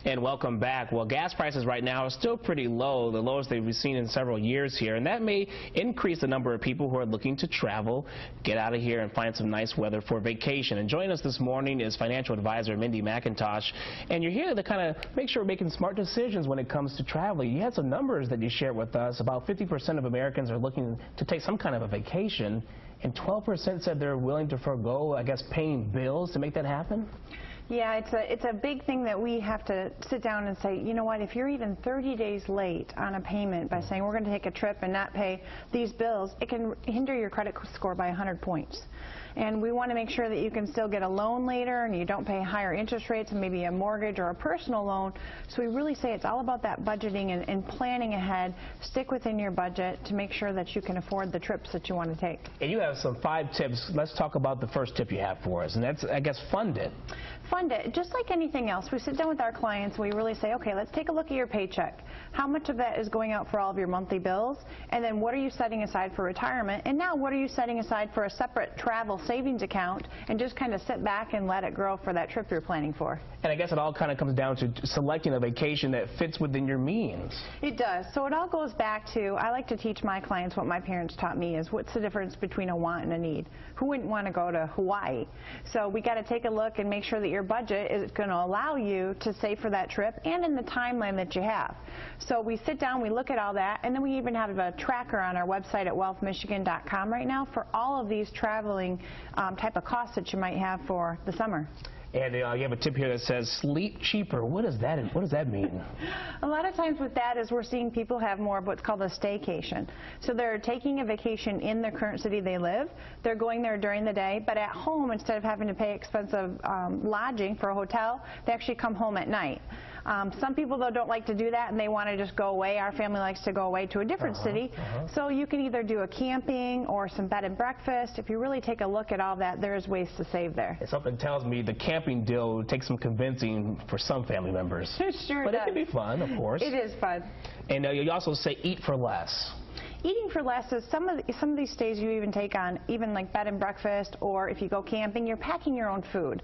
And welcome back. Well, gas prices right now are still pretty low, the lowest they've seen in several years here, and that may increase the number of people who are looking to travel, get out of here and find some nice weather for vacation. And joining us this morning is financial advisor Mindy McIntosh, and you're here to kind of make sure we're making smart decisions when it comes to traveling. You had some numbers that you shared with us. About 50% of Americans are looking to take some kind of a vacation, and 12% said they're willing to forego, I guess, paying bills to make that happen. Yeah, it's a big thing that we have to sit down and say, you know what, if you're even 30 days late on a payment by saying we're going to take a trip and not pay these bills, it can hinder your credit score by 100 points. And we want to make sure that you can still get a loan later and you don't pay higher interest rates and maybe a mortgage or a personal loan. So we really say it's all about that budgeting and planning ahead. Stick within your budget to make sure that you can afford the trips that you want to take. And you have some 5 tips. Let's talk about the first tip you have for us, and that's, I guess, fund it. Fund it. Just like anything else, we sit down with our clients and we really say, okay, let's take a look at your paycheck. How much of that is going out for all of your monthly bills? And then what are you setting aside for retirement? And now what are you setting aside for a separate travel savings account, and just kind of sit back and let it grow for that trip you're planning for. And I guess it all kind of comes down to selecting a vacation that fits within your means. It does. So it all goes back to, I like to teach my clients what my parents taught me is what's the difference between a want and a need. Who wouldn't want to go to Hawaii? So we got to take a look and make sure that your budget is going to allow you to save for that trip and in the timeline that you have. So we sit down, we look at all that, and then we even have a tracker on our website at wealthmichigan.com right now for all of these traveling type of costs that you might have for the summer. And you have a tip here that says sleep cheaper. What does that mean? A lot of times with that is we're seeing people have more of what's called a staycation. So they're taking a vacation in the current city they live. They're going there during the day, but at home, instead of having to pay expensive lodging for a hotel, they actually come home at night. Some people, though, don't like to do that, and they want to just go away. Our family likes to go away to a different city. So you can either do a camping or some bed and breakfast. If you really take a look at all that, there's ways to save there. Something tells me the camping deal takes some convincing for some family members. It sure does. But it can be fun, of course. It is fun. And you also say eat for less. Eating for less is some of these stays you even take on, even like bed and breakfast, or if you go camping, you're packing your own food.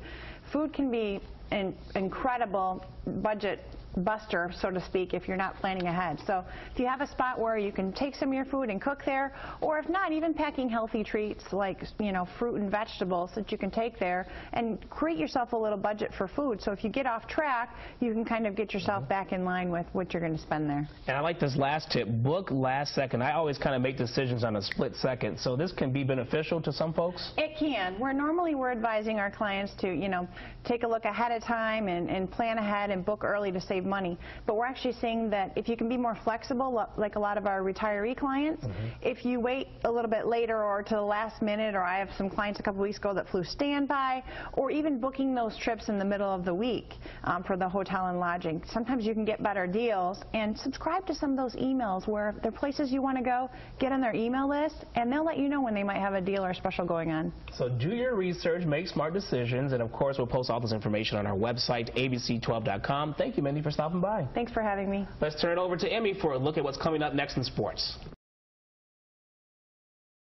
Food can be an incredible budget buster, so to speak, if you're not planning ahead. So if you have a spot where you can take some of your food and cook there, or if not, even packing healthy treats like, you know, fruit and vegetables that you can take there and create yourself a little budget for food. So if you get off track, you can kind of get yourself back in line with what you're going to spend there. And I like this last tip, book last second. I always kind of make decisions on a split second, so this can be beneficial to some folks? It can. We're advising our clients to, you know, take a look ahead of time and plan ahead and book early to save money. But we're actually seeing that if you can be more flexible, like a lot of our retiree clients, if you wait a little bit later or to the last minute, or I have some clients a couple weeks ago that flew standby, or even booking those trips in the middle of the week for the hotel and lodging. Sometimes you can get better deals, and subscribe to some of those emails where if there are places you want to go, get on their email list, and they'll let you know when they might have a deal or special going on. So do your research, make smart decisions, and of course we'll post all this information on our website, abc12.com. Thank you, Mindy, for stopping by. Thanks for having me. Let's turn it over to Emmy for a look at what's coming up next in sports.